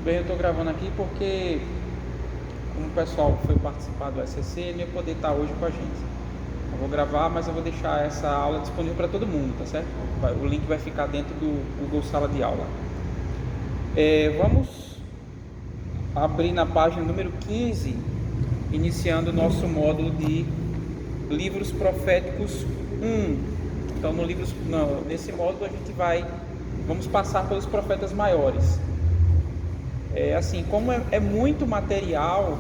Bem, eu estou gravando aqui porque, como o pessoal foi participar do SCC, ele ia poder estar hoje com a gente. Eu vou gravar, mas eu vou deixar essa aula disponível para todo mundo, tá certo? O link vai ficar dentro do Google Sala de Aula. Vamos abrir na página número 15, iniciando o nosso módulo de livros proféticos 1. Então, nesse módulo a gente vamos passar pelos profetas maiores. Assim, como é muito material,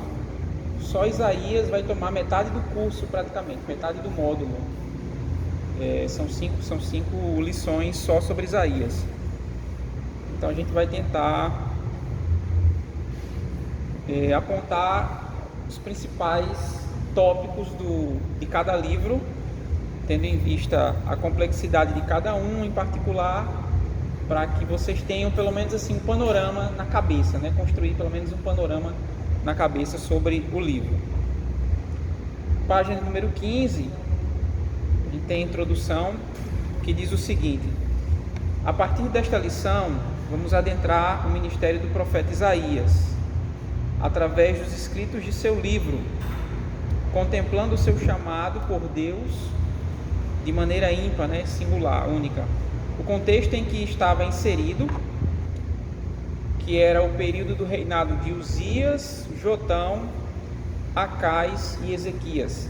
só Isaías vai tomar metade do curso, praticamente, metade do módulo. São cinco lições só sobre Isaías. Então a gente vai tentar apontar os principais tópicos de cada livro, tendo em vista a complexidade de cada um em particular, para que vocês tenham pelo menos assim um panorama na cabeça, né? Construir pelo menos um panorama na cabeça sobre o livro. Página número 15, a gente tem a introdução que diz o seguinte: a partir desta lição, vamos adentrar o ministério do profeta Isaías, através dos escritos de seu livro, contemplando o seu chamado por Deus de maneira ímpar, né? Singular, única. O contexto em que estava inserido, que era o período do reinado de Uzias, Jotão, Acais e Ezequias.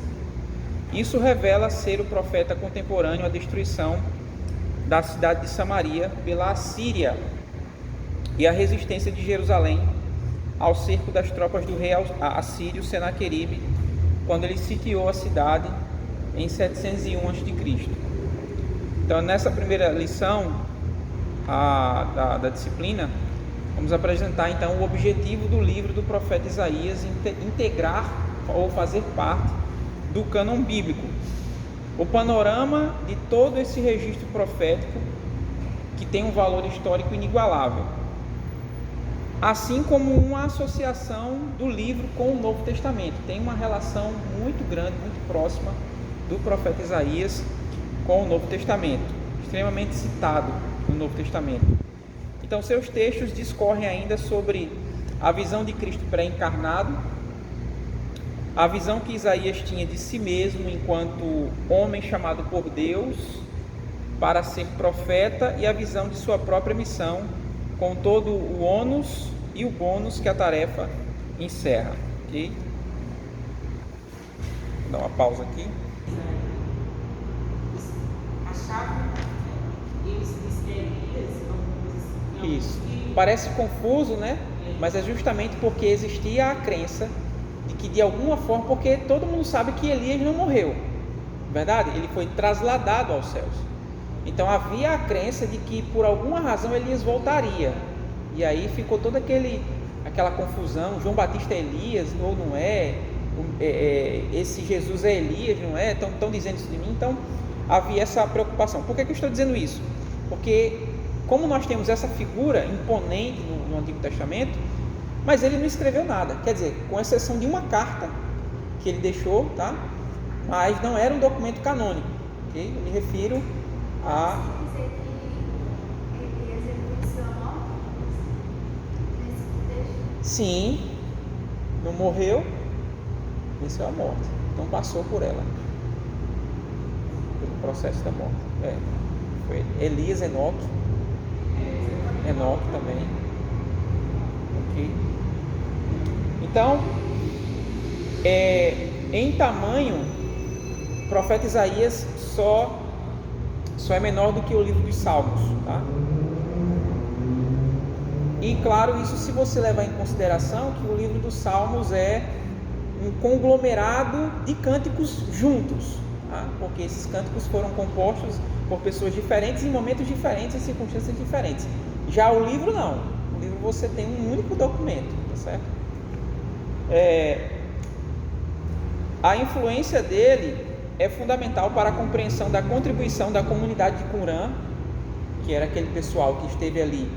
Isso revela ser o profeta contemporâneo à destruição da cidade de Samaria pela Assíria e a resistência de Jerusalém ao cerco das tropas do rei assírio Senaqueribe, quando ele sitiou a cidade em 701 a.C. Então, nessa primeira lição da disciplina, vamos apresentar então o objetivo do livro do profeta Isaías, integrar ou fazer parte do cânon bíblico, o panorama de todo esse registro profético que tem um valor histórico inigualável, assim como uma associação do livro com o Novo Testamento. Tem uma relação muito grande, muito próxima do profeta Isaías com o Novo Testamento, extremamente citado no Novo Testamento. Então, seus textos discorrem ainda sobre a visão de Cristo pré-encarnado, a visão que Isaías tinha de si mesmo enquanto homem chamado por Deus para ser profeta, e a visão de sua própria missão, com todo o ônus e o bônus que a tarefa encerra. Ok? Vou dar uma pausa aqui. Isso. Parece confuso, né? Mas é justamente porque existia a crença de que, de alguma forma, porque todo mundo sabe que Elias não morreu, verdade? Ele foi trasladado aos céus. Então havia a crença de que por alguma razão Elias voltaria. E aí ficou toda aquela confusão: João Batista é Elias ou não é? Esse Jesus é Elias, não é? Estão dizendo isso de mim. Então havia essa preocupação. Por que eu estou dizendo isso? Porque, como nós temos essa figura imponente no Antigo Testamento, mas ele não escreveu nada, quer dizer, com exceção de uma carta que ele deixou, tá? Mas não era um documento canônico, ok? Eu me refiro a... Sim, não morreu, venceu a morte, não passou por ela, pelo processo da morte. Foi Elias, Enoque também, ok? Então, em tamanho, o profeta Isaías só é menor do que o livro dos Salmos, tá? E claro, isso se você levar em consideração que o livro dos Salmos é um conglomerado de cânticos juntos, tá? Porque esses cânticos foram compostos por pessoas diferentes, em momentos diferentes, em circunstâncias diferentes. Já o livro não. O livro você tem um único documento, tá certo? A influência dele é fundamental para a compreensão da contribuição da comunidade de Qumran, que era aquele pessoal que esteve ali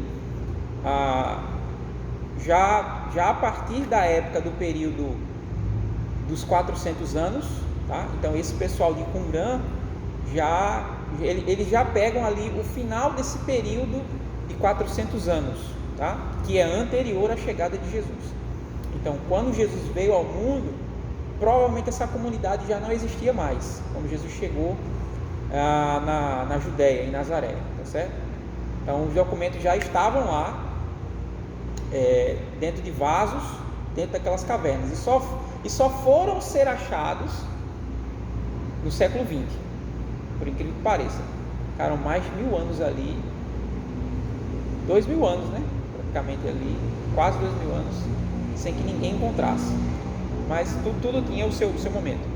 já a partir da época do período dos 400 anos, tá? Então esse pessoal de Qumran eles já pegam ali o final desse período de 400 anos, tá? Que é anterior à chegada de Jesus. Então, quando Jesus veio ao mundo, provavelmente essa comunidade já não existia mais, quando Jesus chegou na Judéia, em Nazaré, tá certo? Então, os documentos já estavam lá, dentro de vasos, dentro daquelas cavernas, e só foram ser achados no século XX, por incrível que pareça. Ficaram mais de 1000 anos ali, 2000 anos, né? Praticamente ali, quase 2000 anos, sem que ninguém encontrasse. Mas tudo tinha o seu momento.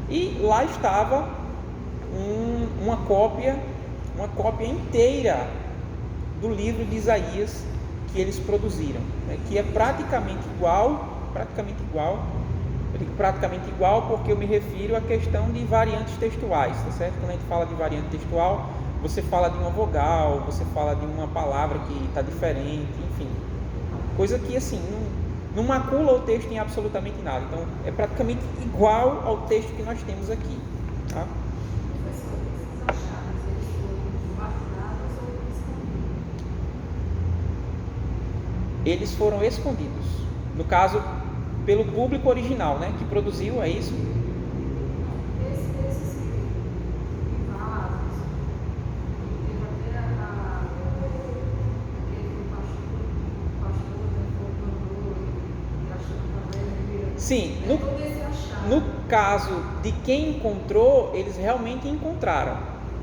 E lá estava uma cópia inteira do livro de Isaías que eles produziram, né? Que é praticamente igual. Eu digo praticamente igual porque eu me refiro à questão de variantes textuais, tá certo? Quando a gente fala de variante textual, você fala de uma vogal, você fala de uma palavra que está diferente, enfim, coisa que assim não macula o texto em absolutamente nada. Então é praticamente igual ao texto que nós temos aqui, tá? Eles foram escondidos, no caso, pelo público original, né, que produziu, é isso? Sim, no caso de quem encontrou, eles realmente encontraram,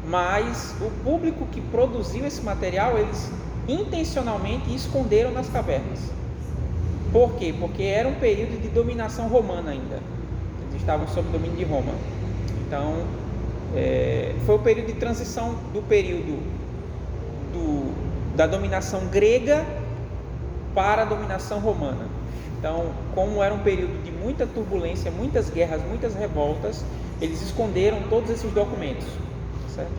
mas o público que produziu esse material, eles intencionalmente esconderam nas cavernas. Por quê? Porque era um período de dominação romana ainda. Eles estavam sob o domínio de Roma. Então, foi o período de transição do período da dominação grega para a dominação romana. Então, como era um período de muita turbulência, muitas guerras, muitas revoltas, eles esconderam todos esses documentos, certo?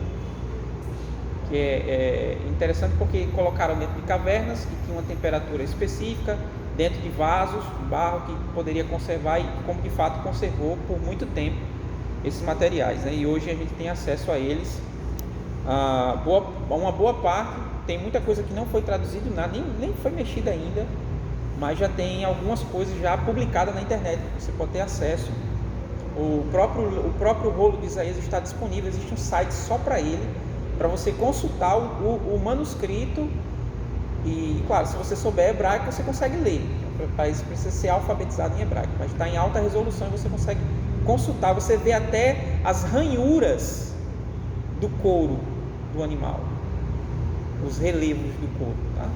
Que é interessante porque colocaram dentro de cavernas que tinham uma temperatura específica, dentro de vasos, barro que poderia conservar, e como de fato conservou por muito tempo esses materiais, né? E hoje a gente tem acesso a eles. Uma boa parte, tem muita coisa que não foi traduzido, nada, nem foi mexida ainda, mas já tem algumas coisas já publicadas na internet, você pode ter acesso. O próprio rolo de Isaías está disponível, existe um site só para ele, para você consultar o manuscrito. E claro, se você souber hebraico, você consegue ler. Para isso precisa ser alfabetizado em hebraico, mas está em alta resolução e você consegue consultar. Você vê até as ranhuras do couro do animal, os relevos do couro, tá?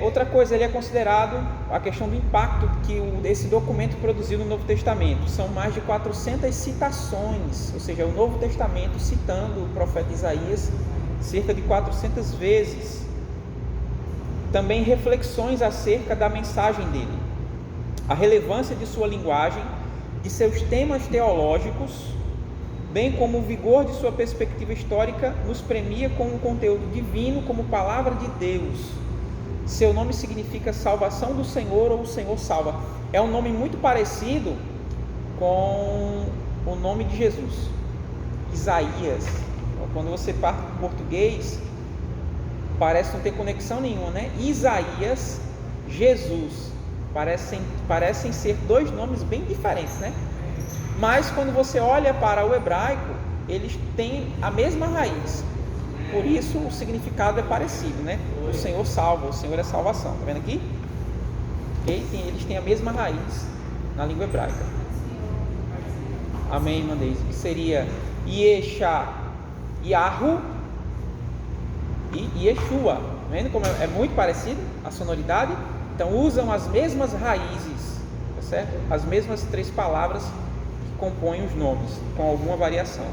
Outra coisa, ele é considerado a questão do impacto que esse documento produziu no Novo Testamento. São mais de 400 citações, ou seja, o Novo Testamento citando o profeta Isaías cerca de 400 vezes. Também reflexões acerca da mensagem dele, a relevância de sua linguagem, de seus temas teológicos, bem como o vigor de sua perspectiva histórica, nos premia com um conteúdo divino como palavra de Deus. Seu nome significa salvação do Senhor, ou o Senhor salva. É um nome muito parecido com o nome de Jesus, Isaías. Quando você parte para o português, parece não ter conexão nenhuma, né? Isaías, Jesus, parecem ser dois nomes bem diferentes, né? Mas quando você olha para o hebraico, eles têm a mesma raiz. Por isso o significado é parecido, né? O Senhor salva, o Senhor é salvação. Tá vendo aqui? Eles têm a mesma raiz na língua hebraica. Amém, irmã Deise? Que seria Yeshá, Yahu e Yeshua. Tá vendo como é muito parecido a sonoridade? Então usam as mesmas raízes, tá certo? As mesmas 3 palavras que compõem os nomes, com alguma variação.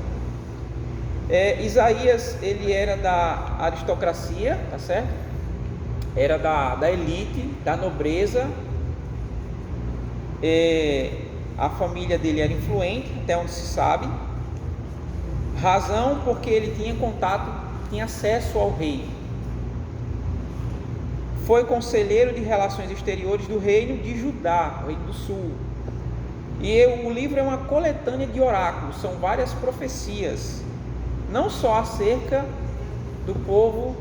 Isaías, ele era da aristocracia, tá certo? Era da elite, da nobreza. A família dele era influente, até onde se sabe. Razão porque ele tinha contato, tinha acesso ao rei. Foi conselheiro de relações exteriores do reino de Judá, o reino do sul. E o livro é uma coletânea de oráculos, são várias profecias, não só acerca do povo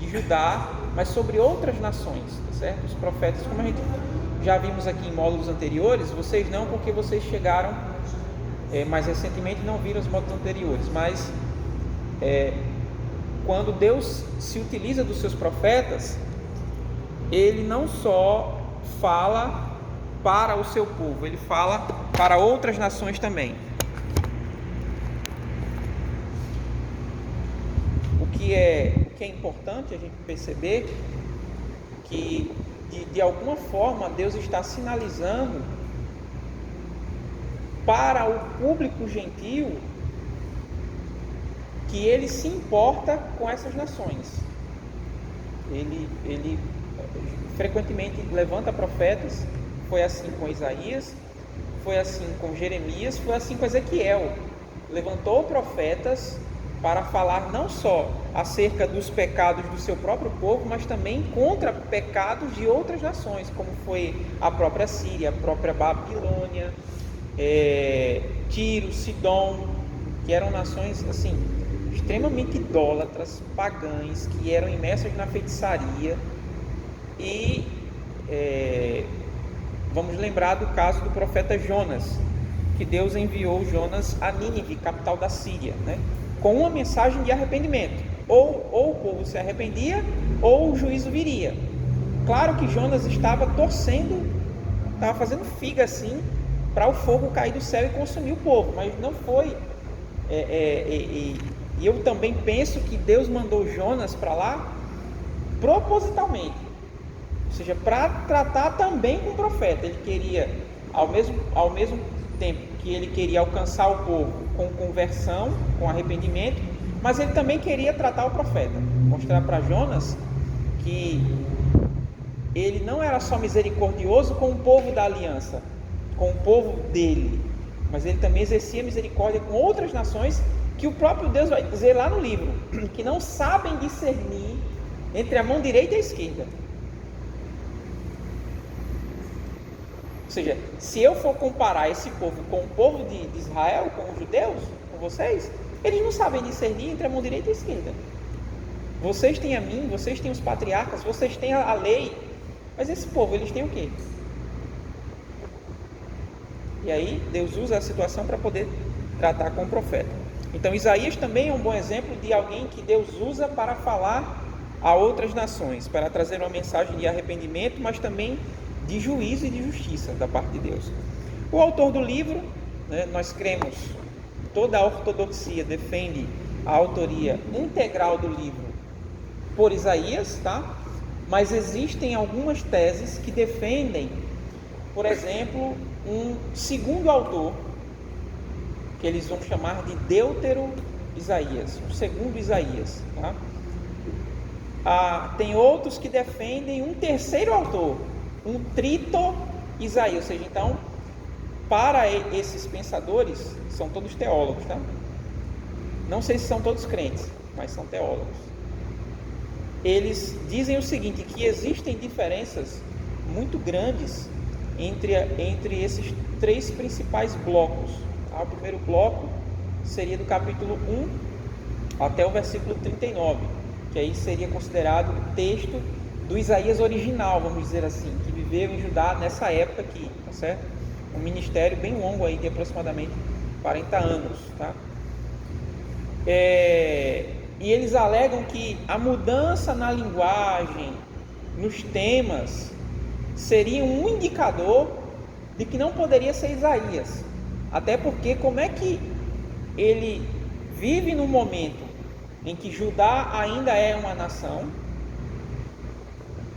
de Judá, mas sobre outras nações, tá certo? Os profetas, como a gente já vimos aqui em módulos anteriores, vocês não, porque vocês chegaram mais recentemente e não viram os módulos anteriores, mas quando Deus se utiliza dos seus profetas, Ele não só fala para o seu povo, Ele fala para outras nações também. O que é importante a gente perceber que de alguma forma Deus está sinalizando para o público gentil que Ele se importa com essas nações. Ele frequentemente levanta profetas. Foi assim com Isaías, foi assim com Jeremias, foi assim com Ezequiel. Levantou profetas para falar não só acerca dos pecados do seu próprio povo, mas também contra pecados de outras nações, como foi a própria Síria, a própria Babilônia, Tiro, Sidom, que eram nações assim extremamente idólatras, pagãs, que eram imersas na feitiçaria. E vamos lembrar do caso do profeta Jonas, que Deus enviou Jonas a Nínive, capital da Síria, né, com uma mensagem de arrependimento. Ou o povo se arrependia, ou o juízo viria. Claro que Jonas estava torcendo, estava fazendo figa assim, para o fogo cair do céu e consumir o povo, mas não foi. E eu também penso que Deus mandou Jonas para lá propositalmente, ou seja, para tratar também com o profeta. Ele queria, ao mesmo tempo que ele queria alcançar o povo com conversão, com arrependimento, mas ele também queria tratar o profeta, mostrar para Jonas que ele não era só misericordioso com o povo da aliança, com o povo dele, mas ele também exercia misericórdia com outras nações, que o próprio Deus vai dizer lá no livro, que não sabem discernir entre a mão direita e a esquerda. Ou seja, se eu for comparar esse povo com o povo de Israel, com os judeus, com vocês, eles não sabem discernir entre a mão direita e a esquerda. Vocês têm a mim, vocês têm os patriarcas, vocês têm a lei, mas esse povo, eles têm o quê? E aí Deus usa a situação para poder tratar com o profeta. Então Isaías também é um bom exemplo de alguém que Deus usa para falar a outras nações, para trazer uma mensagem de arrependimento, mas também de juízo e de justiça da parte de Deus. O autor do livro, né, nós cremos, toda a ortodoxia defende a autoria integral do livro por Isaías, tá? Mas existem algumas teses que defendem, por exemplo, um segundo autor, que eles vão chamar de Deutero-Isaías, o segundo Isaías, tá? Tem outros que defendem um terceiro autor, um Trito-Isaías, ou seja, então, para esses pensadores, são todos teólogos, tá? Não sei se são todos crentes, mas são teólogos. Eles dizem o seguinte, que existem diferenças muito grandes entre esses três principais blocos. O primeiro bloco seria do capítulo 1 até o versículo 39, que aí seria considerado o texto do Isaías original, vamos dizer assim, que viveu em Judá nessa época aqui, tá certo? Um ministério bem longo aí, de aproximadamente 40 anos, tá? E eles alegam que a mudança na linguagem, nos temas, seria um indicador de que não poderia ser Isaías. Até porque como é que ele vive num momento em que Judá ainda é uma nação,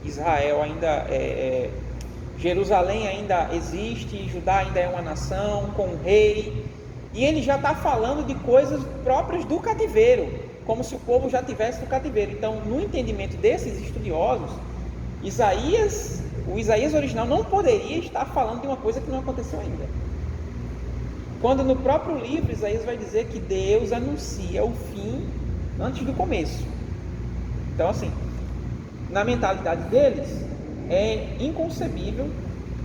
Israel ainda Jerusalém ainda existe, Judá ainda é uma nação, com um rei, e ele já está falando de coisas próprias do cativeiro, como se o povo já tivesse no cativeiro. Então, no entendimento desses estudiosos, o Isaías original não poderia estar falando de uma coisa que não aconteceu ainda. Quando no próprio livro Isaías vai dizer que Deus anuncia o fim antes do começo. Então, assim, na mentalidade deles, é inconcebível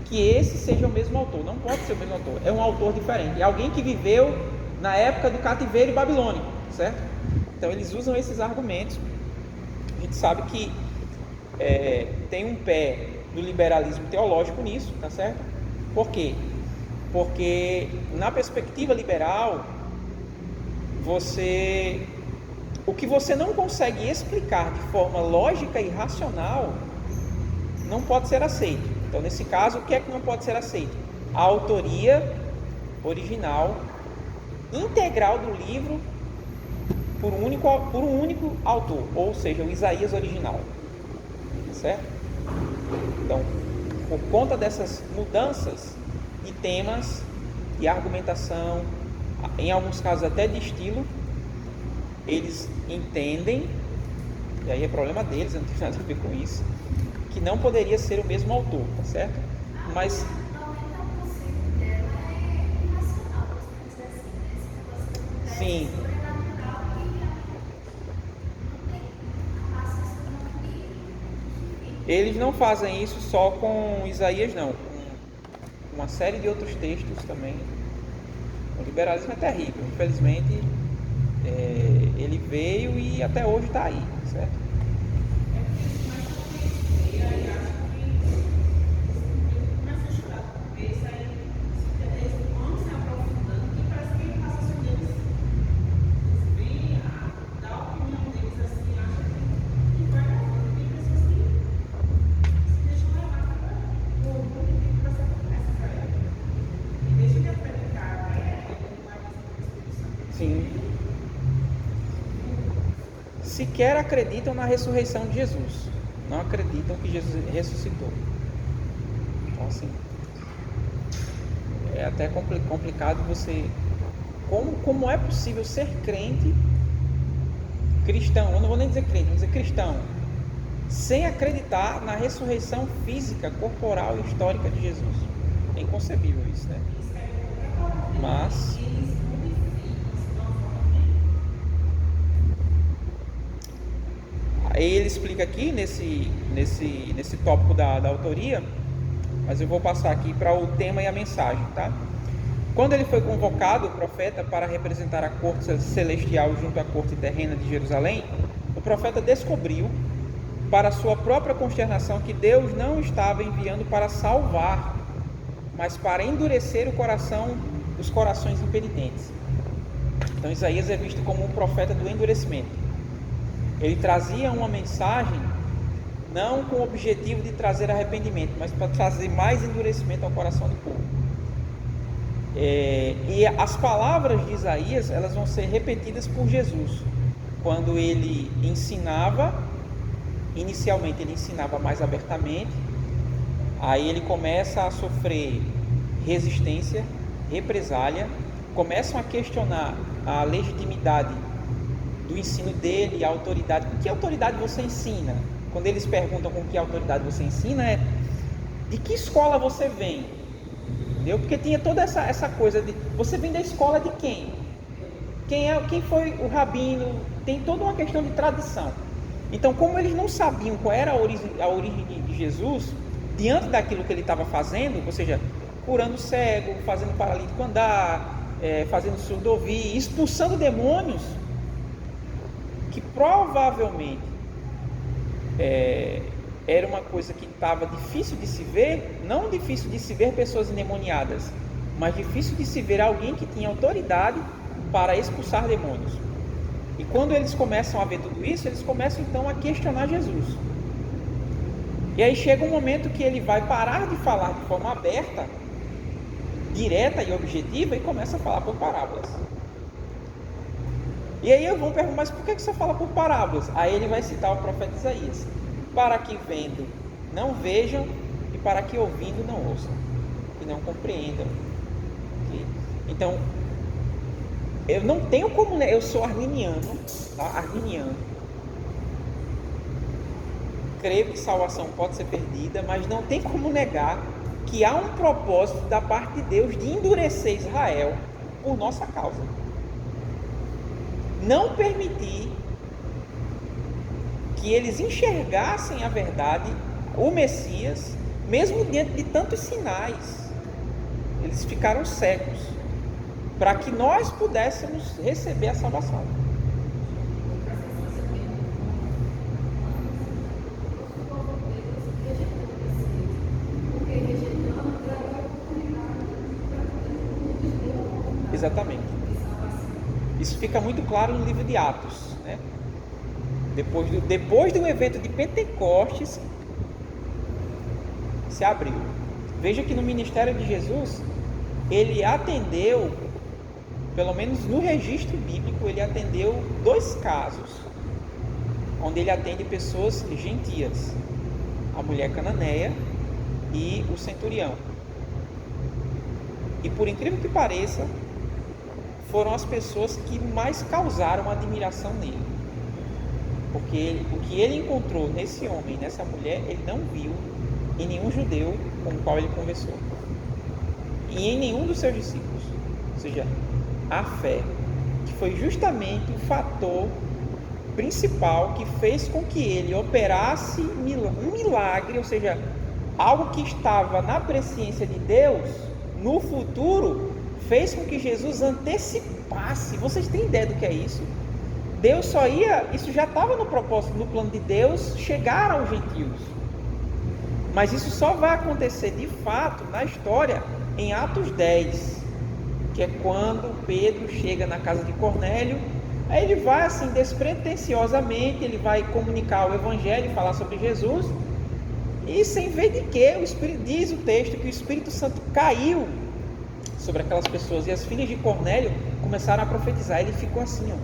que esse seja o mesmo autor. Não pode ser o mesmo autor, é um autor diferente, é alguém que viveu na época do cativeiro babilônico, certo? Então eles usam esses argumentos gente sabe que tem um pé do liberalismo teológico nisso, tá certo? Por quê? Porque na perspectiva liberal, o que você não consegue explicar de forma lógica e racional não pode ser aceito. Então, nesse caso, o que é que não pode ser aceito? A autoria original, integral do livro por um único autor, ou seja, o Isaías original, certo? Então, por conta dessas mudanças de temas, de argumentação, em alguns casos até de estilo, eles entendem, e aí é problema deles, não tem nada a ver com isso, que não poderia ser o mesmo autor, tá certo? Mas sim, eles não fazem isso só com Isaías, não, com uma série de outros textos também. O liberalismo é terrível, infelizmente ele veio e até hoje está aí, certo? Sim. Sequer acreditam na ressurreição de Jesus. Não acreditam que Jesus ressuscitou. Então, assim, é até complicado você... Como é possível ser crente, cristão, eu não vou nem dizer crente, vou dizer cristão, sem acreditar na ressurreição física, corporal e histórica de Jesus? É inconcebível isso, né? Mas... aí ele explica aqui nesse tópico da autoria, mas eu vou passar aqui para o tema e a mensagem, tá? Quando ele foi convocado, o profeta, para representar a corte celestial junto à corte terrena de Jerusalém, o profeta descobriu, para sua própria consternação, que Deus não estava enviando para salvar, mas para endurecer os corações impenitentes. Então Isaías é visto como um profeta do endurecimento. Ele trazia uma mensagem não com o objetivo de trazer arrependimento, mas para trazer mais endurecimento ao coração do povo. E as palavras de Isaías, elas vão ser repetidas por Jesus quando ele ensinava. Inicialmente ele ensinava mais abertamente, aí ele começa a sofrer resistência, represália, começam a questionar a legitimidade do ensino dele, a autoridade. Com que autoridade você ensina? Quando eles perguntam com que autoridade você ensina, de que escola você vem? Entendeu? Porque tinha toda essa coisa de você vem da escola de quem? Quem foi o rabino? Tem toda uma questão de tradição. Então, como eles não sabiam qual era a origem de Jesus, diante daquilo que ele estava fazendo, ou seja, curando cego, fazendo paralítico andar, fazendo surdo ouvir, expulsando demônios, que provavelmente era uma coisa que estava difícil de se ver, não difícil de se ver pessoas endemoniadas, mas difícil de se ver alguém que tinha autoridade para expulsar demônios. E quando eles começam a ver tudo isso, eles começam então a questionar Jesus. E aí chega um momento que ele vai parar de falar de forma aberta, direta e objetiva, e começa a falar por parábolas. E aí eu vou perguntar, mas por que você fala por parábolas? Aí ele vai citar o profeta Isaías: para que vendo não vejam, e para que ouvindo não ouçam, e não compreendam. Okay? Então, eu não tenho como, eu sou arminiano, tá? Arminiano. Creio que salvação pode ser perdida, mas não tem como negar que há um propósito da parte de Deus de endurecer Israel por nossa causa. Não permitir que eles enxergassem a verdade, o Messias, mesmo diante de tantos sinais. Eles ficaram cegos, para que nós pudéssemos receber a salvação. Isso fica muito claro no livro de Atos, né? Depois do evento de Pentecostes, se abriu. Veja que no ministério de Jesus, ele atendeu, pelo menos no registro bíblico, ele atendeu 2 casos, onde ele atende pessoas gentias, a mulher cananeia e o centurião. E por incrível que pareça, foram as pessoas que mais causaram admiração nele. Porque o que ele encontrou nesse homem, nessa mulher, ele não viu em nenhum judeu com o qual ele conversou. E em nenhum dos seus discípulos. Ou seja, a fé, que foi justamente o fator principal que fez com que ele operasse um milagre, ou seja, algo que estava na presciência de Deus, no futuro, fez com que Jesus antecipasse. Vocês têm ideia do que é isso? Deus só ia, isso já estava no propósito, no plano de Deus, chegar aos gentios. Mas isso só vai acontecer de fato na história em Atos 10, que é quando Pedro chega na casa de Cornélio. Aí ele vai assim despretensiosamente, ele vai comunicar o evangelho, falar sobre Jesus, e sem ver de que o Espírito, diz o texto que o Espírito Santo caiu sobre aquelas pessoas, e as filhas de Cornélio começaram a profetizar. Ele ficou assim, ó.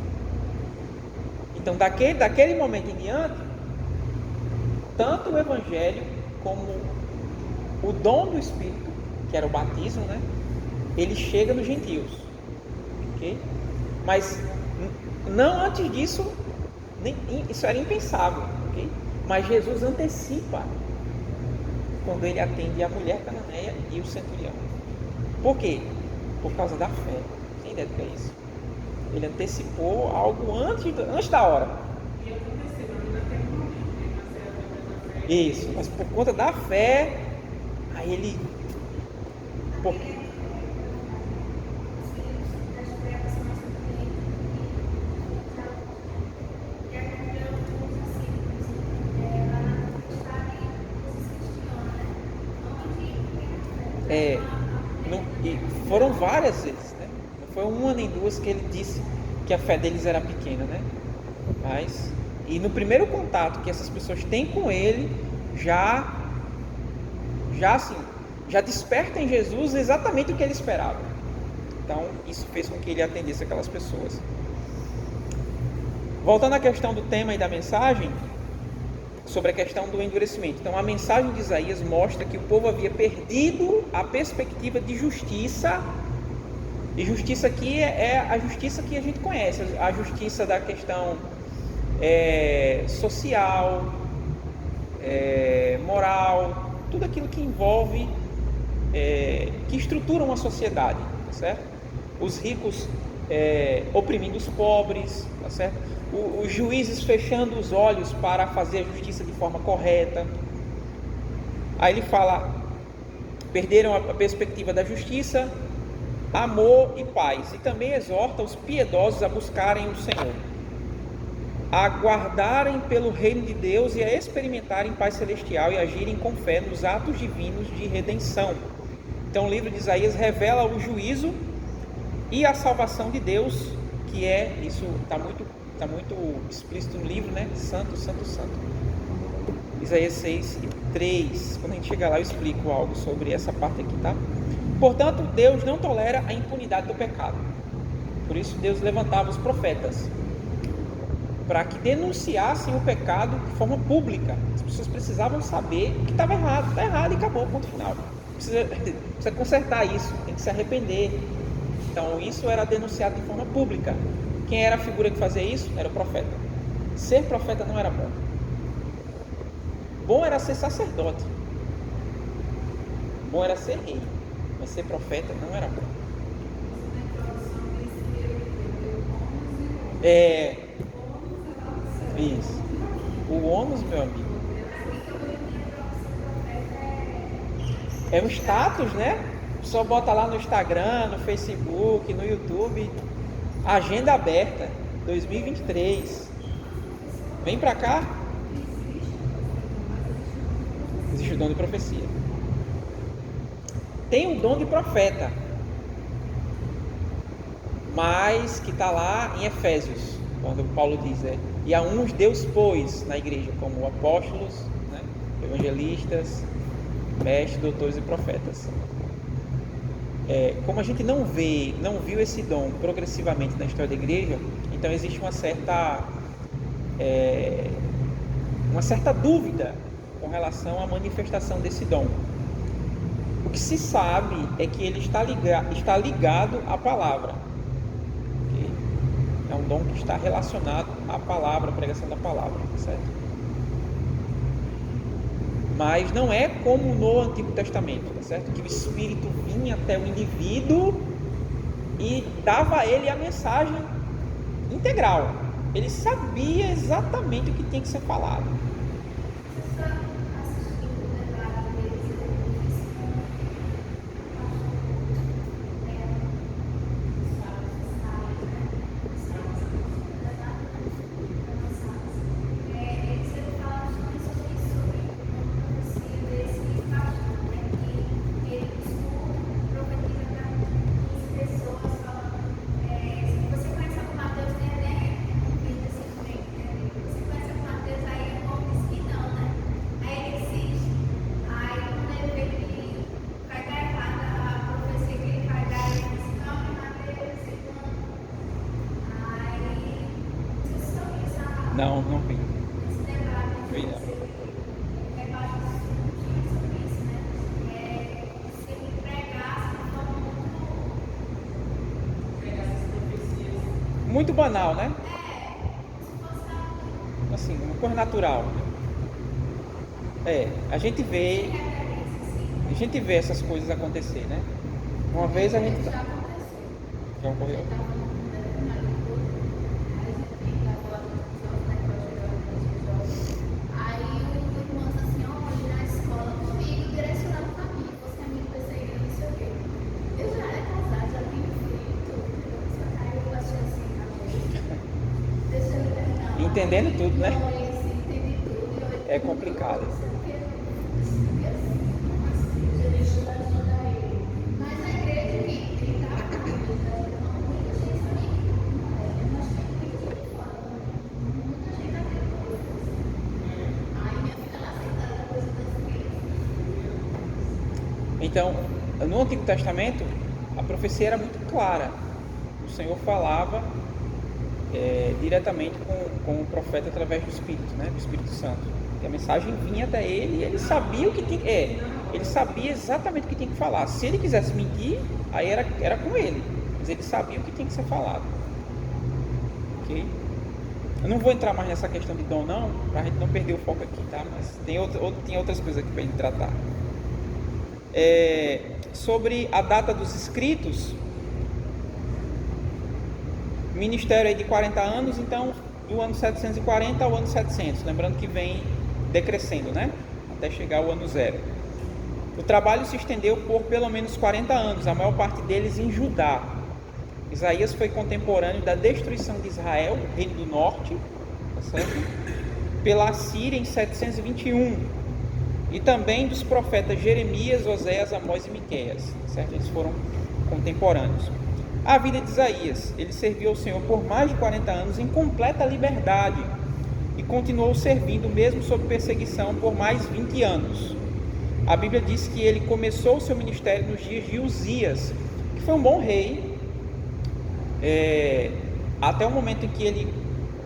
Então daquele momento em diante, tanto o evangelho como o dom do Espírito, que era o batismo, né, ele chega nos gentios, ok? Mas não antes disso, isso era impensável, ok? Mas Jesus antecipa quando ele atende a mulher cananeia e o centurião. Por quê? Por causa da fé. Tem ideia do que é isso? Ele antecipou algo antes da hora. Isso, mas por conta da fé, aí ele... E foram várias vezes, né? Não foi uma nem duas que ele disse que a fé deles era pequena, né? Mas, e no primeiro contato que essas pessoas têm com ele, já desperta em Jesus exatamente o que ele esperava. Então, isso fez com que ele atendesse aquelas pessoas. Voltando à questão do tema e da mensagem, sobre a questão do endurecimento. Então, a mensagem de Isaías mostra que o povo havia perdido a perspectiva de justiça. E justiça aqui é a justiça que a gente conhece, a justiça da questão social, moral, tudo aquilo que envolve, que estrutura uma sociedade, tá certo? Os ricos oprimindo os pobres, tá certo? Os juízes fechando os olhos para fazer a justiça de forma correta. Aí ele fala, perderam a perspectiva da justiça, amor e paz. E também exorta os piedosos a buscarem o Senhor, a aguardarem pelo reino de Deus e a experimentarem paz celestial e agirem com fé nos atos divinos de redenção. Então o livro de Isaías revela o juízo e a salvação de Deus, que isso está muito explícito no livro, né? Santo, Santo, Santo. Isaías 6 e 3. Quando a gente chegar lá eu explico algo sobre essa parte aqui, tá? Portanto, Deus não tolera a impunidade do pecado. Por isso Deus levantava os profetas para que denunciassem o pecado de forma pública. As pessoas precisavam saber que estava errado. Está errado e acabou, ponto final. Precisa consertar isso, tem que se arrepender. Então isso era denunciado de forma pública. Quem era a figura que fazia isso? Era o profeta. Ser profeta não era bom. Bom era ser sacerdote. Bom era ser rei. Mas ser profeta não era bom. Isso. O ônus, meu amigo, é um status, né? Só bota lá no Instagram, no Facebook, no YouTube. Agenda aberta 2023. Vem pra cá. Existe o dom de profecia. Tem o dom de profeta. mas que está lá em Efésios, quando Paulo diz, e a uns Deus pôs na igreja como apóstolos, né, evangelistas, mestres, doutores e profetas. Como a gente não viu esse dom progressivamente na história da igreja, então existe uma certa dúvida com relação à manifestação desse dom. O que se sabe é que ele está ligado à palavra. Okay? É um dom que está relacionado à palavra, à pregação da palavra, certo? Mas não é como no Antigo Testamento, tá certo? Que o Espírito vinha até o indivíduo e dava a ele a mensagem integral. Ele sabia exatamente o que tinha que ser falado. Não vi. Muito banal, né? Assim, uma coisa natural. A gente vê essas coisas acontecer, né? Uma vez a gente já ocorreu. Entendendo tudo, né? É complicado. Então, no Antigo Testamento, a profecia era muito clara. O Senhor falava diretamente com o profeta através do Espírito, né? Do Espírito Santo. E a mensagem vinha até ele e ele sabia o que tinha. Ele sabia exatamente o que tinha que falar. Se ele quisesse mentir, aí era com ele. Mas ele sabia o que tinha que ser falado. Ok? Eu não vou entrar mais nessa questão de dom, não, para a gente não perder o foco aqui, tá? Mas tem outras coisas aqui para ele tratar. Sobre a data dos escritos, o ministério é de 40 anos, então do ano 740 ao ano 700, lembrando que vem decrescendo, né? Até chegar ao ano 0. O trabalho se estendeu por pelo menos 40 anos, a maior parte deles em Judá. Isaías foi contemporâneo da destruição de Israel, reino do norte, tá certo? Pela Assíria em 721, e também dos profetas Jeremias, Oséias, Amós e Miqueias, certo? Eles foram contemporâneos. A vida de Isaías, ele serviu ao Senhor por mais de 40 anos em completa liberdade e continuou servindo mesmo sob perseguição por mais 20 anos. A Bíblia diz que ele começou o seu ministério nos dias de Uzias, que foi um bom rei, até o momento em que ele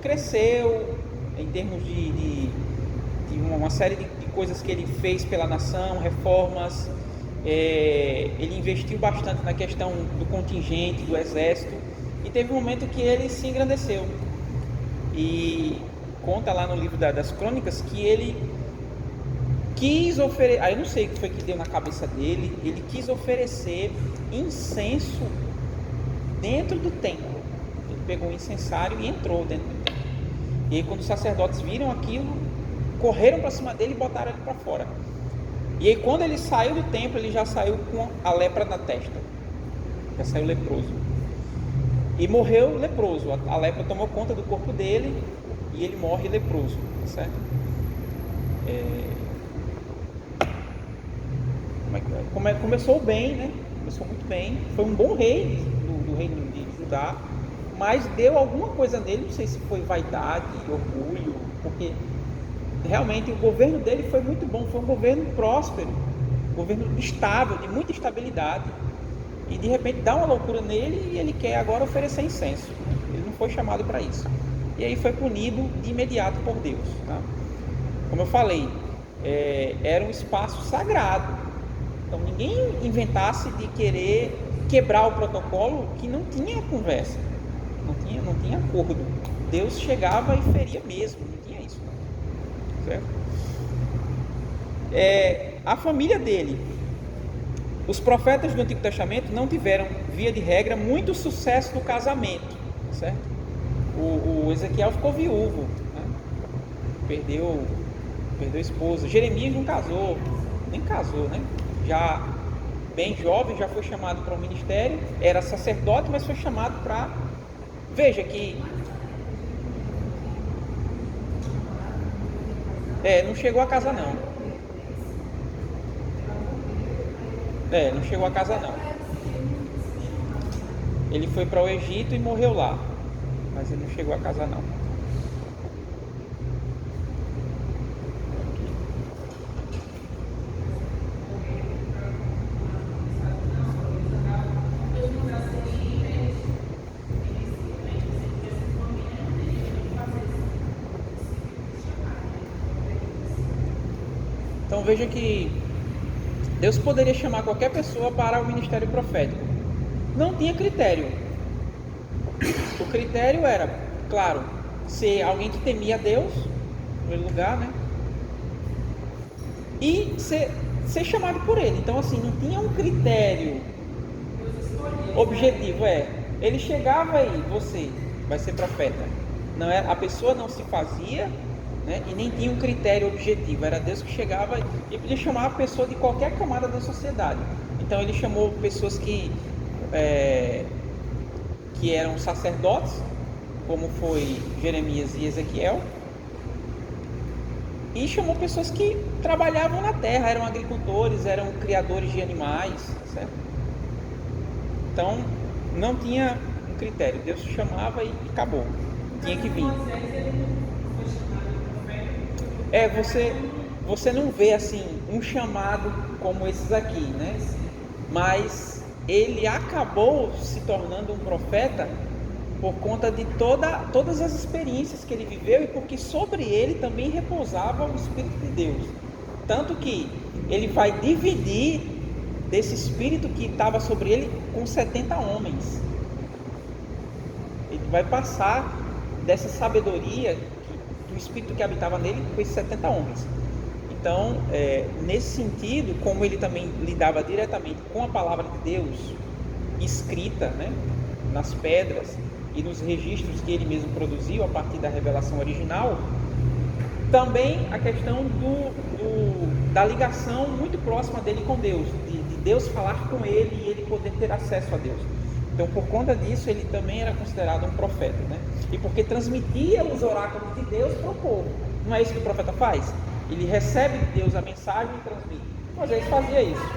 cresceu em termos de uma série de coisas que ele fez pela nação, reformas. Ele investiu bastante na questão do contingente, do exército, e teve um momento que ele se engrandeceu. E conta lá no livro das crônicas que ele quis oferecer, aí eu não sei o que foi que deu na cabeça dele, ele quis oferecer incenso dentro do templo. Ele pegou um incensário e entrou dentro do templo. E aí, quando os sacerdotes viram aquilo, correram para cima dele e botaram ele para fora. E aí, quando ele saiu do templo, ele já saiu com a lepra na testa, já saiu leproso e morreu leproso. A lepra tomou conta do corpo dele e ele morre leproso, certo? Começou bem, né? Começou muito bem. Foi um bom rei do do reino de Judá, mas deu alguma coisa nele, não sei se foi vaidade, orgulho, porque realmente o governo dele foi muito bom, foi um governo próspero, um governo estável, de muita estabilidade, e de repente dá uma loucura nele e ele quer agora oferecer incenso. Ele não foi chamado para isso, e aí foi punido de imediato por Deus, tá? Como eu falei, era um espaço sagrado, então ninguém inventasse de querer quebrar o protocolo, que não tinha conversa, não tinha acordo. Deus chegava e feria mesmo, não tinha isso, certo? A família dele, os profetas do Antigo Testamento não tiveram, via de regra, muito sucesso no casamento, certo? O Ezequiel ficou viúvo, né? Perdeu a esposa. Jeremias não casou, nem casou, né? Já bem jovem, já foi chamado para o ministério, era sacerdote, mas foi chamado para... Veja que... não chegou a casar não. Não chegou a casar não. Ele foi para o Egito e morreu lá, mas ele não chegou a casar não. Então veja que Deus poderia chamar qualquer pessoa para o ministério profético. Não tinha critério. O critério era, claro, ser alguém que temia a Deus, em primeiro lugar, né? E ser chamado por Ele. Então assim, não tinha um critério objetivo. Ele chegava aí, você vai ser profeta. Não é, a pessoa não se fazia, né, e nem tinha um critério objetivo. Era Deus que chegava e podia chamar a pessoa de qualquer camada da sociedade. Então ele chamou pessoas que eram sacerdotes, como foi Jeremias e Ezequiel, e chamou pessoas que trabalhavam na terra, eram agricultores, eram criadores de animais, certo? Então não tinha um critério, Deus chamava e acabou, tinha que vir. Você não vê assim um chamado como esses aqui, né? Mas ele acabou se tornando um profeta por conta de todas as experiências que ele viveu e porque sobre ele também repousava o Espírito de Deus. Tanto que ele vai dividir desse Espírito que estava sobre ele com 70 homens. Ele vai passar dessa sabedoria do Espírito que habitava nele com esses 70 homens. Então, nesse sentido, como ele também lidava diretamente com a palavra de Deus escrita, né, nas pedras e nos registros que ele mesmo produziu a partir da revelação original, também a questão da ligação muito próxima dele com Deus, de Deus falar com ele e ele poder ter acesso a Deus. Então, por conta disso, ele também era considerado um profeta, né? E porque transmitia os oráculos de Deus para o povo. Não é isso que o profeta faz? Ele recebe de Deus a mensagem e transmite. Moisés fazia isso.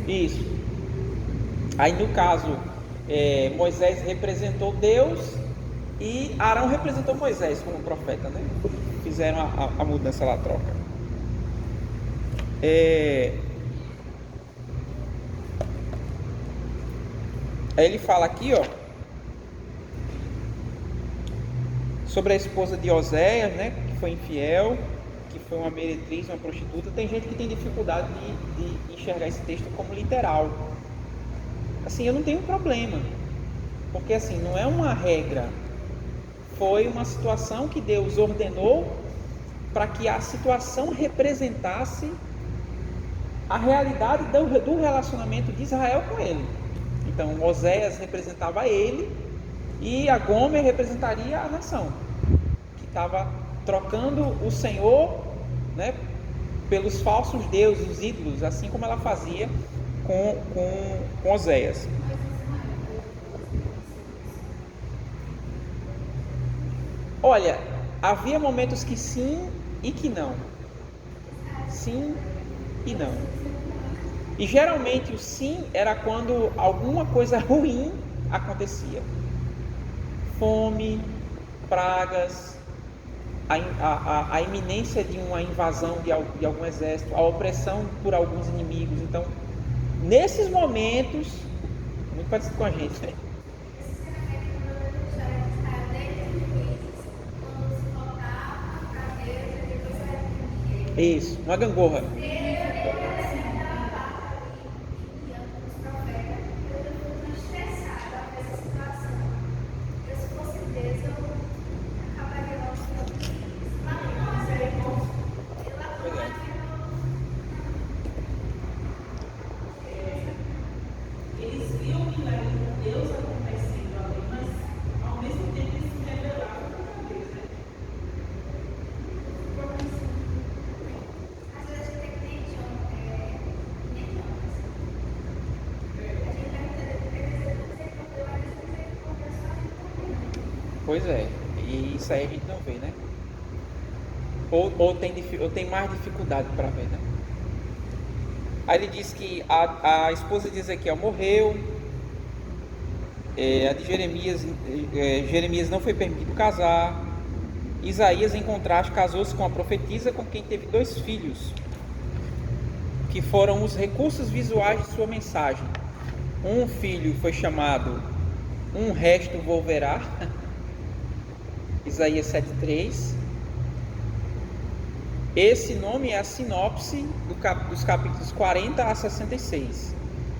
Isso. Aí, no caso, Moisés representou Deus e Arão representou Moisés como profeta, né? Fizeram a mudança lá, a troca. Aí ele fala aqui, sobre a esposa de Oséias, né, que foi infiel, que foi uma meretriz, uma prostituta. Tem gente que tem dificuldade de enxergar esse texto como literal. Assim, eu não tenho problema, porque assim, não é uma regra, foi uma situação que Deus ordenou para que a situação representasse a realidade do relacionamento de Israel com ele. Então, Oséias representava ele e a Gomer representaria a nação, que estava trocando o Senhor, né, pelos falsos deuses, os ídolos, assim como ela fazia com Oséias. Olha, havia momentos que sim e que não. Sim e não. E geralmente o sim era quando alguma coisa ruim acontecia. Fome, pragas, a iminência de uma invasão de algum exército, a opressão por alguns inimigos. Então, nesses momentos, muito parecido com a gente, né? Isso, uma gangorra. Eles viam o milagre de Deus acontecendo ali, mas ao mesmo tempo eles se rebelavam contra Deus, né? Às vezes a gente tem que nem homens. A gente vai entender Pois é, e isso aí a gente não vê, né? Ou tem mais dificuldade para ver, né? Aí ele diz que a esposa de Ezequiel morreu, a de Jeremias não foi permitido casar. Isaías, em contraste, casou-se com a profetisa, com quem teve 2 filhos, que foram os recursos visuais de sua mensagem. Um filho foi chamado Um Resto Volverá, Isaías 7,3. Esse nome é a sinopse dos capítulos 40 a 66,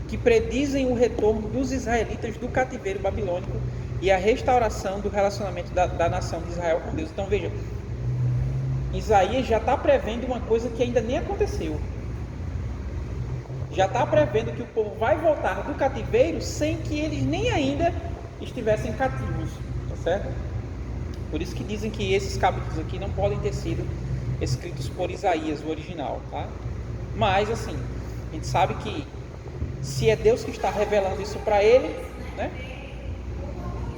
que predizem o retorno dos israelitas do cativeiro babilônico e a restauração do relacionamento da nação de Israel com Deus. Então veja, Isaías já está prevendo uma coisa que ainda nem aconteceu. Já está prevendo que o povo vai voltar do cativeiro sem que eles nem ainda estivessem cativos, tá certo? Por isso que dizem que esses capítulos aqui não podem ter sido escritos por Isaías, o original, tá? Mas assim, a gente sabe que se é Deus que está revelando isso para ele, né?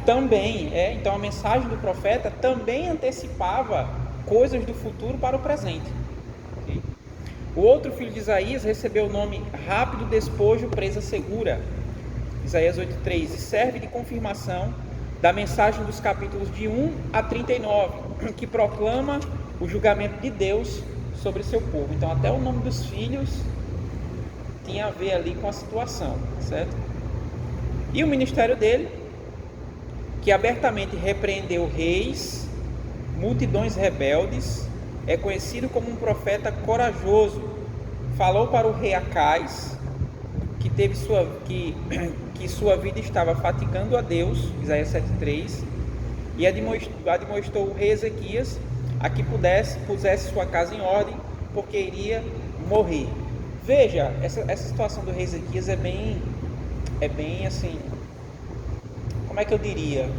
Também então a mensagem do profeta também antecipava coisas do futuro para o presente. Okay? O outro filho de Isaías recebeu o nome Rápido Despojo, Presa Segura, Isaías 8,3, e serve de confirmação da mensagem dos capítulos de 1 a 39, que proclama o julgamento de Deus sobre seu povo. Então até o nome dos filhos tinha a ver ali com a situação, certo? E o ministério dele, que abertamente repreendeu reis, multidões rebeldes, é conhecido como um profeta corajoso. Falou para o rei Acais, que sua vida estava fatigando a Deus, Isaías 7,3, e admoestou o rei Ezequias a que pusesse sua casa em ordem, porque iria morrer. Veja, essa situação do rei Ezequias é bem assim, como é que eu diria?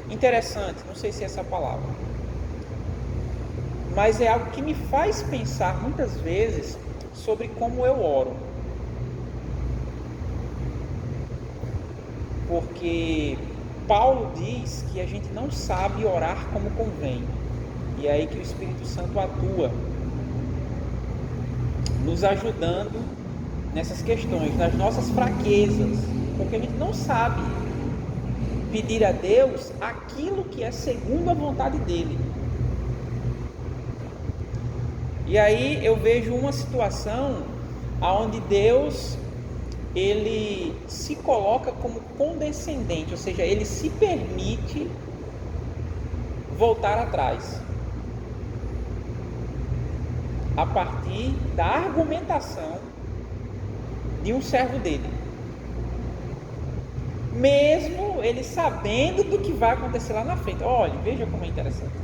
Interessante, não sei se é essa palavra, mas é algo que me faz pensar muitas vezes sobre como eu oro. Porque Paulo diz que a gente não sabe orar como convém, e é aí que o Espírito Santo atua, nos ajudando nessas questões, nas nossas fraquezas, porque a gente não sabe pedir a Deus aquilo que é segundo a vontade dele. E aí eu vejo uma situação onde Deus, ele se coloca como condescendente, ou seja, ele se permite voltar atrás a partir da argumentação de um servo dele, mesmo ele sabendo do que vai acontecer lá na frente. Olha, veja como é interessante.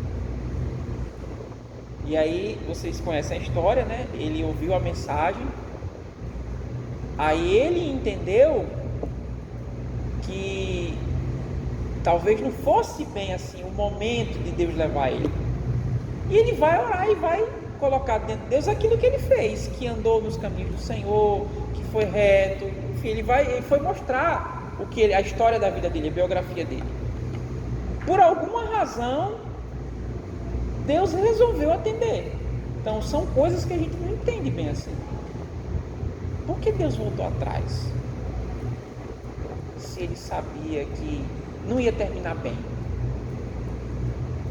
E aí vocês conhecem a história, né? Ele ouviu a mensagem, aí ele entendeu que talvez não fosse bem assim o momento de Deus levar ele, e ele vai orar e vai colocar dentro de Deus aquilo que ele fez, que andou nos caminhos do Senhor, que foi reto, enfim, ele foi mostrar a história da vida dele, a biografia dele. Por alguma razão, Deus resolveu atender. Então são coisas que a gente não entende bem assim. por que Deus voltou atrás? Se ele sabia que não ia terminar bem?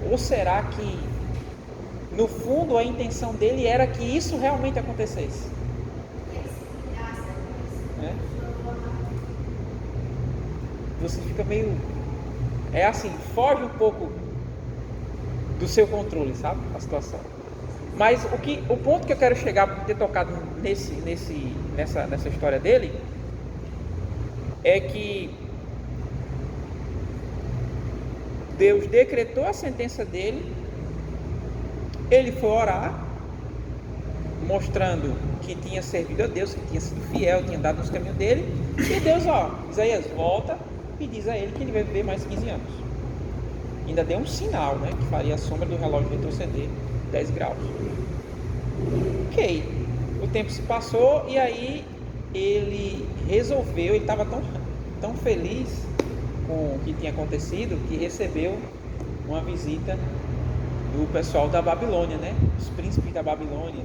Ou será que, no fundo, a intenção dele era que isso realmente acontecesse? Né? Você fica meio... É assim, foge um pouco do seu controle, sabe? A situação. Mas o ponto que eu quero chegar, por ter tocado nessa história dele, é que Deus decretou a sentença dele, ele foi orar, mostrando que tinha servido a Deus, que tinha sido fiel, tinha dado nos caminhos dele, e Deus, Isaías, volta e diz a ele que ele vai viver mais 15 anos. Ainda deu um sinal, né, que faria a sombra do relógio retroceder 10 graus. Ok, o tempo se passou e aí ele resolveu, ele estava tão feliz com o que tinha acontecido, que recebeu uma visita do pessoal da Babilônia, né? Os príncipes da Babilônia,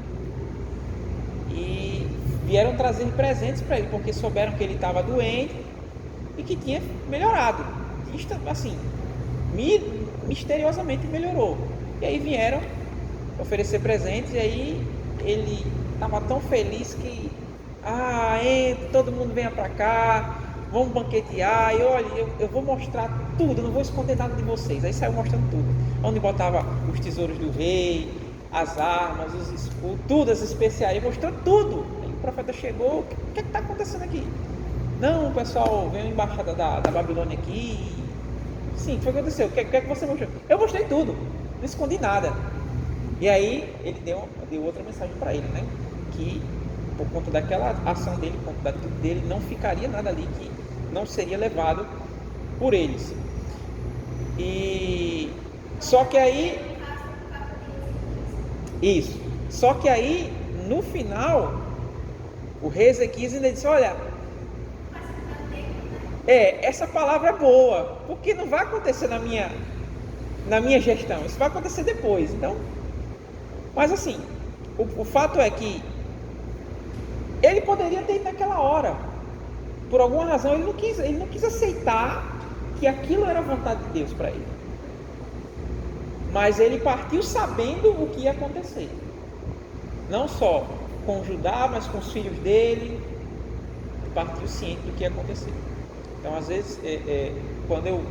e vieram trazer presentes para ele, porque souberam que ele estava doente e que tinha melhorado, assim, misteriosamente melhorou. E aí vieram oferecer presentes, e aí ele estava tão feliz que todo mundo venha para cá, vamos banquetear, e olha, eu vou mostrar tudo, não vou esconder nada de vocês. Aí saiu mostrando tudo, onde botava os tesouros do rei, as armas, os escudos, tudo, as especiarias, mostrou tudo. Aí o profeta chegou, o que está acontecendo aqui? Não, pessoal, veio a embaixada da Babilônia aqui. Sim, o que aconteceu? O que é que você mostrou? Eu mostrei tudo, não escondi nada. E aí ele deu outra mensagem para ele, né? Que por conta daquela ação dele, por conta da atitude dele, não ficaria nada ali que não seria levado por eles. E só que aí no final o rei Ezequias ainda disse: olha, essa palavra é boa, porque não vai acontecer na minha gestão, isso vai acontecer depois. Então, mas assim, o fato é que ele poderia ter ido naquela hora, por alguma razão ele não quis aceitar que aquilo era a vontade de Deus para ele. Mas ele partiu sabendo o que ia acontecer, não só com Judá, mas com os filhos dele. Partiu ciente do que ia acontecer. Então, às vezes, quando eu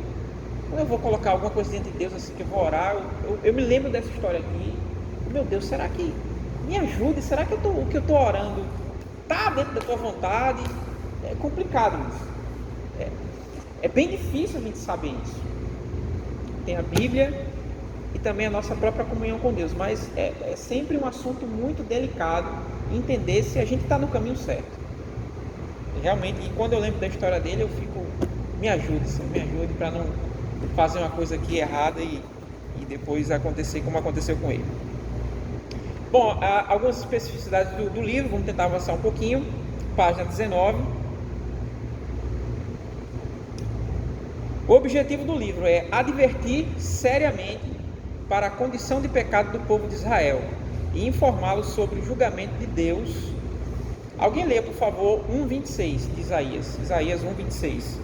vou colocar alguma coisa diante de Deus, assim, que eu vou orar, eu me lembro dessa história aqui. Meu Deus, será que me ajude? Será que o que eu estou orando está dentro da tua vontade? É complicado isso. É bem difícil a gente saber isso. Tem a Bíblia e também a nossa própria comunhão com Deus, mas é sempre um assunto muito delicado entender se a gente está no caminho certo. Realmente, e quando eu lembro da história dele, eu fico, me ajude, Senhor, me ajude para não fazer uma coisa aqui errada e depois acontecer como aconteceu com ele. Bom, algumas especificidades do livro, vamos tentar avançar um pouquinho. Página 19. O objetivo do livro é advertir seriamente para a condição de pecado do povo de Israel e informá-los sobre o julgamento de Deus. Alguém leia, por favor, 1:26 de Isaías. Isaías 1:26.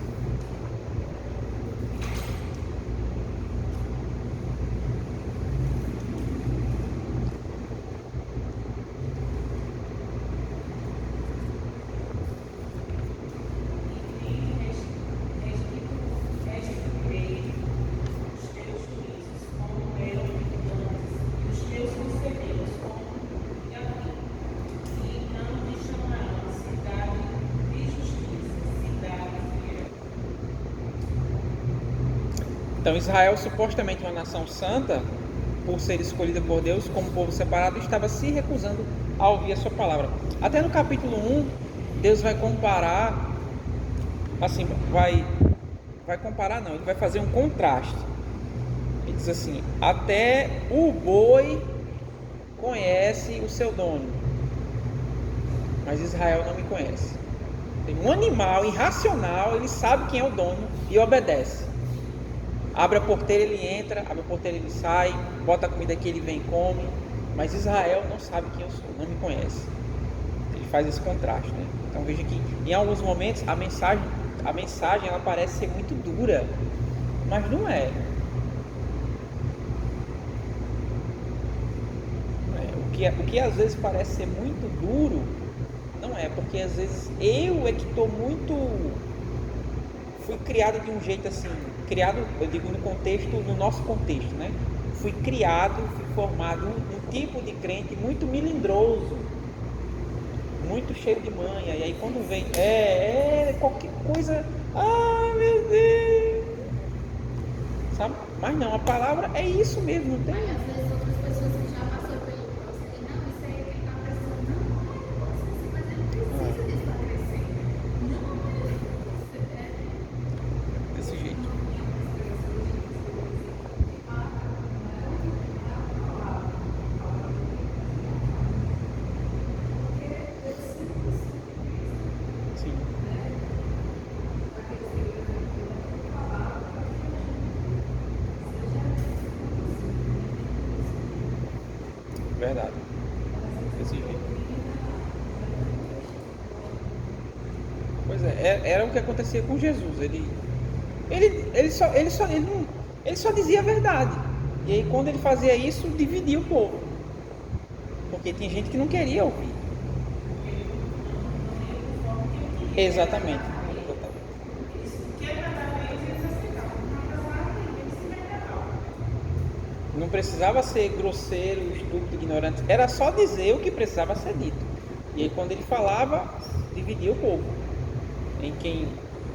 Então, Israel, supostamente uma nação santa, por ser escolhida por Deus como povo separado, estava se recusando a ouvir a sua palavra. Até no capítulo 1, Deus vai comparar, assim, vai comparar não, ele vai fazer um contraste. Ele diz assim: até o boi conhece o seu dono, mas Israel não me conhece. Um animal irracional, ele sabe quem é o dono e obedece. Abre a porteira, ele entra, abre a porteira, ele sai, bota a comida aqui, ele vem e come. Mas Israel não sabe quem eu sou, não me conhece. Ele faz esse contraste, né? Então veja que em alguns momentos a mensagem ela parece ser muito dura, mas não é. O que às vezes parece ser muito duro, não é, porque às vezes eu é que fui criado de um jeito assim, eu digo no nosso contexto, né? Fui formado um tipo de crente muito melindroso, muito cheio de manha, e aí quando vem, qualquer coisa, meu Deus, sabe? Mas não, a palavra é isso mesmo, não tem? Aí, às vezes, outras pessoas que já passaram pelo processo, não, isso aí é quem está precisando, não, mas ele precisa de estar crescendo. Não, Desse jeito. Sim. Verdade. Desse jeito. Pois é, era o que acontecia com Jesus. Ele só dizia a verdade. E aí quando ele fazia isso, dividia o povo. Porque tinha gente que não queria ouvir. Exatamente. Não precisava ser grosseiro, estúpido, ignorante. Era só dizer o que precisava ser dito. E aí quando ele falava, dividia o povo. Em quem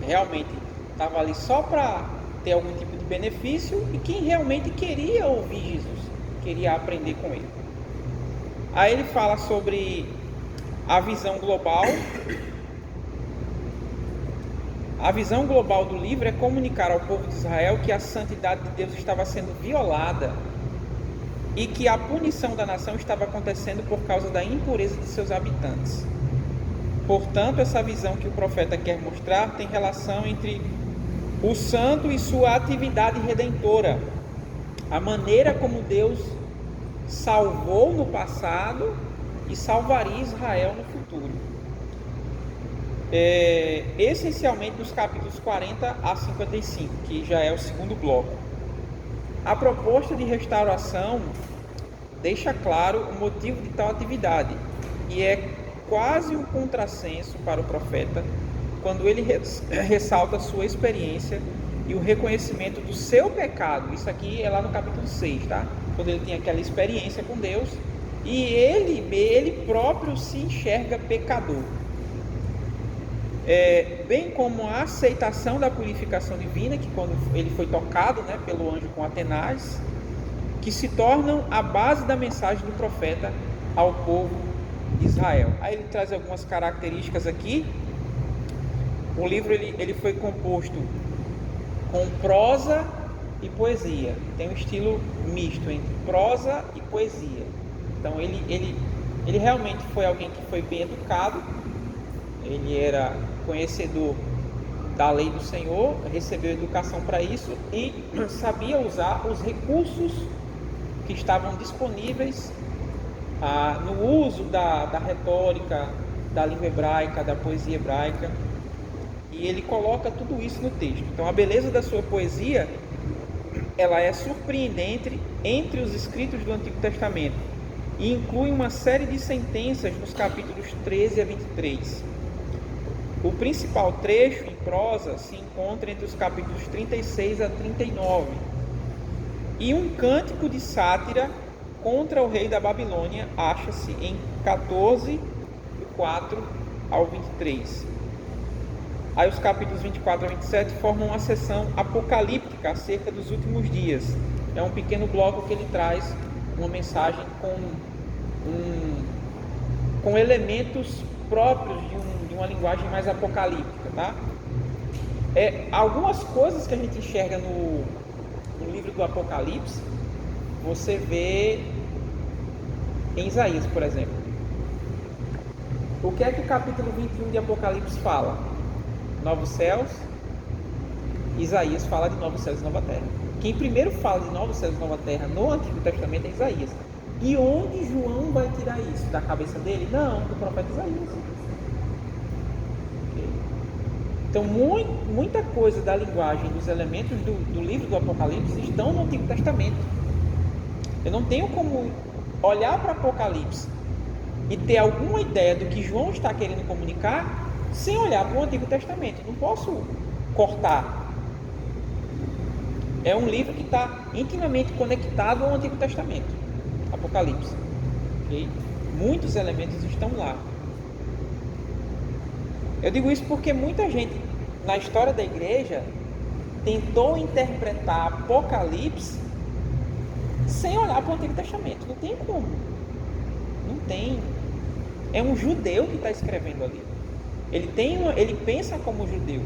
realmente estava ali só para ter algum tipo de benefício e quem realmente queria ouvir Jesus, queria aprender com ele. Aí ele fala sobre a visão global. A visão global do livro é comunicar ao povo de Israel que a santidade de Deus estava sendo violada e que a punição da nação estava acontecendo por causa da impureza de seus habitantes. Portanto, essa visão que o profeta quer mostrar tem relação entre o santo e sua atividade redentora, a maneira como Deus salvou no passado e salvaria Israel no futuro. Essencialmente dos capítulos 40 a 55, que já é o segundo bloco. A proposta de restauração deixa claro o motivo de tal atividade, e é quase um contrassenso para o profeta quando ele ressalta a sua experiência e o reconhecimento do seu pecado. Isso aqui é lá no capítulo 6, tá? Quando ele tem aquela experiência com Deus e ele próprio se enxerga pecador. Bem como a aceitação da purificação divina, que quando ele foi tocado, né, pelo anjo com Atenas, que se tornam a base da mensagem do profeta ao povo de Israel. Aí ele traz algumas características aqui. O livro ele foi composto com prosa e poesia. Tem um estilo misto entre prosa e poesia. Então ele realmente foi alguém que foi bem educado. Ele era conhecedor da lei do Senhor, recebeu educação para isso e sabia usar os recursos que estavam disponíveis no uso da retórica, da língua hebraica, da poesia hebraica, e ele coloca tudo isso no texto. Então a beleza da sua poesia, ela é surpreendente entre os escritos do Antigo Testamento e inclui uma série de sentenças nos capítulos 13 a 23. O principal trecho em prosa se encontra entre os capítulos 36 a 39 e um cântico de sátira contra o rei da Babilônia acha-se em 14, do 4 ao 23. Aí os capítulos 24 a 27 formam uma seção apocalíptica acerca dos últimos dias. É um pequeno bloco que ele traz uma mensagem com elementos próprios de uma linguagem mais apocalíptica, tá? Algumas coisas que a gente enxerga no livro do Apocalipse, você vê em Isaías, por exemplo. O que é que o capítulo 21 de Apocalipse fala? Novos céus. Isaías fala de novos céus e nova terra. Quem primeiro fala de novos céus e nova terra no Antigo Testamento é Isaías. De onde João vai tirar isso? Da cabeça dele? Não, do profeta Isaías. Ok? Então, muita coisa da linguagem, dos elementos do livro do Apocalipse estão no Antigo Testamento. Eu não tenho como olhar para o Apocalipse e ter alguma ideia do que João está querendo comunicar sem olhar para o Antigo Testamento. Não posso cortar. É um livro que está intimamente conectado ao Antigo Testamento, Apocalipse. Okay? Muitos elementos estão lá. Eu digo isso porque muita gente na história da igreja tentou interpretar Apocalipse sem olhar para o Antigo Testamento. Não tem como. Não tem. É um judeu que está escrevendo ali. Ele pensa como judeu.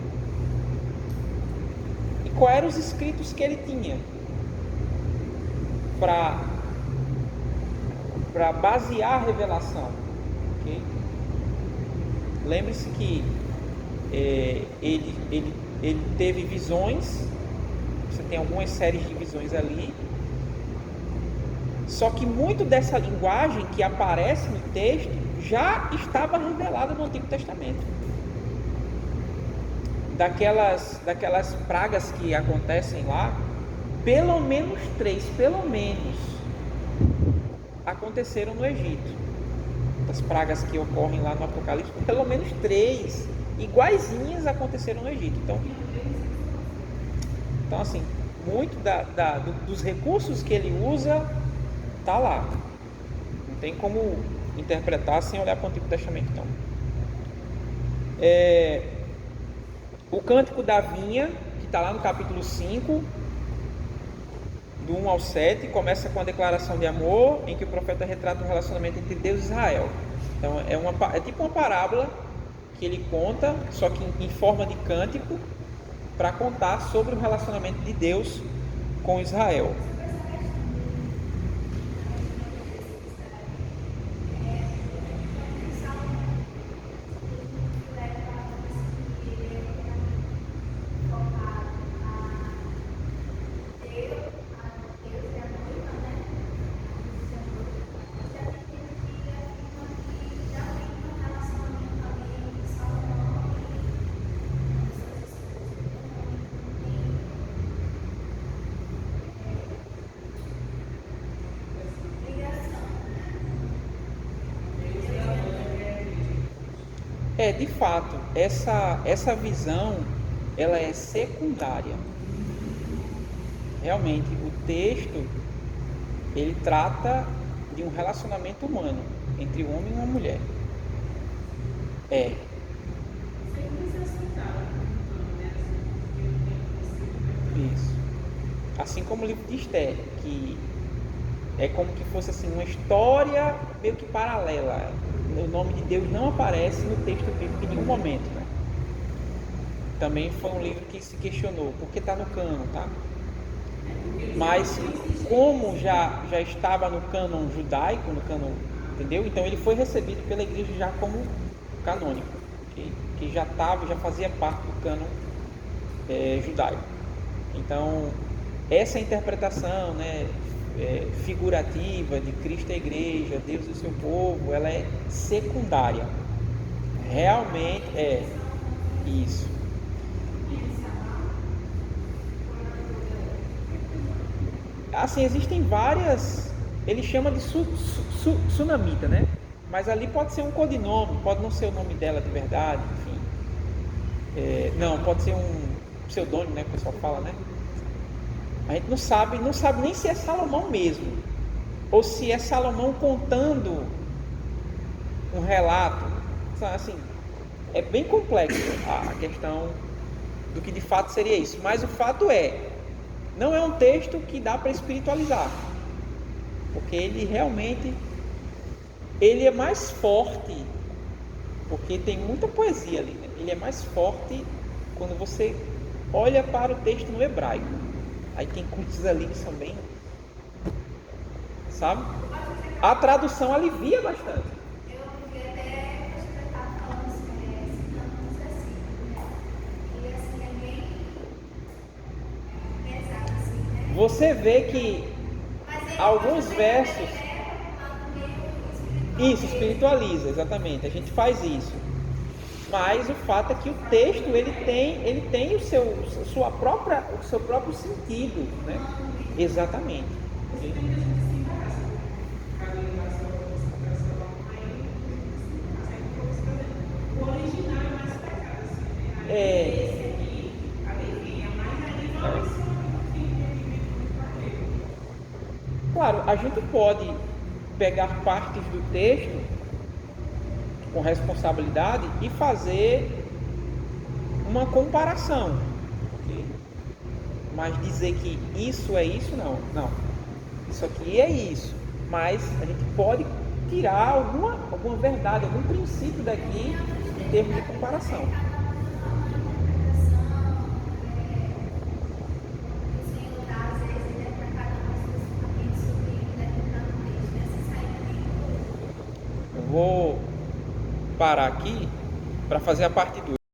E quais eram os escritos que ele tinha para basear a revelação? Okay? Lembre-se que ele teve visões. Você tem algumas séries de visões ali. Só que muito dessa linguagem que aparece no texto já estava revelada no Antigo Testamento. Daquelas pragas que acontecem lá, pelo menos 3, aconteceram no Egito. Das pragas que ocorrem lá no Apocalipse, pelo menos 3 iguaizinhas aconteceram no Egito. Então assim, muito dos recursos que ele usa está lá. Não tem como interpretar sem olhar para o Antigo Testamento, então. O Cântico da Vinha, que está lá no capítulo 5, do 1 ao 7, começa com a declaração de amor, em que o profeta retrata um relacionamento entre Deus e Israel. Então é tipo uma parábola que ele conta, só que em forma de cântico, para contar sobre o relacionamento de Deus com Israel. De fato, essa visão, ela é secundária. Realmente, o texto, ele trata de um relacionamento humano entre um homem e uma mulher. Isso. Assim como o livro de Esther, que é como que fosse assim, uma história meio que paralela. O nome de Deus não aparece no texto bíblico em nenhum momento, né? Também foi um livro que se questionou, porque está no cânon, tá? Mas como já estava no cânon judaico, no cânon, entendeu? Então ele foi recebido pela igreja já como canônico, que já fazia parte do cânon judaico. Então essa interpretação, né, figurativa de Cristo e a igreja, Deus e o seu povo, ela é secundária. Realmente é isso. Assim, existem várias, ele chama de sunamita, né? Mas ali pode ser um codinome, pode não ser o nome dela de verdade, enfim. Não, pode ser um pseudônimo, né, que o pessoal fala, né? A gente não sabe nem se é Salomão mesmo, ou se é Salomão contando um relato. Assim, é bem complexo a questão do que de fato seria isso. Mas o fato não é um texto que dá para espiritualizar, porque ele realmente é mais forte, porque tem muita poesia ali, né? Ele é mais forte quando você olha para o texto no hebraico. Aí tem coisas ali que são bem, sabe? A tradução alivia bastante. Eu vi até que você estava falando assim, né? E assim, é bem pesado, assim, né? Você vê que alguns versos, Isso, espiritualiza, exatamente. A gente faz isso. Mas o fato é que o texto ele tem o seu próprio sentido, né? Exatamente. O original é mais pecado. É, Esse aqui, a alegria, mas aí não é só o filho que vive muito aquele. claro, a gente pode pegar partes do texto com responsabilidade e fazer uma comparação, ok? Mas dizer que isso é isso, não. Não. Isso aqui é isso. Mas a gente pode tirar alguma verdade, algum princípio daqui em termos de comparação. Eu vou parar aqui para fazer a parte 2.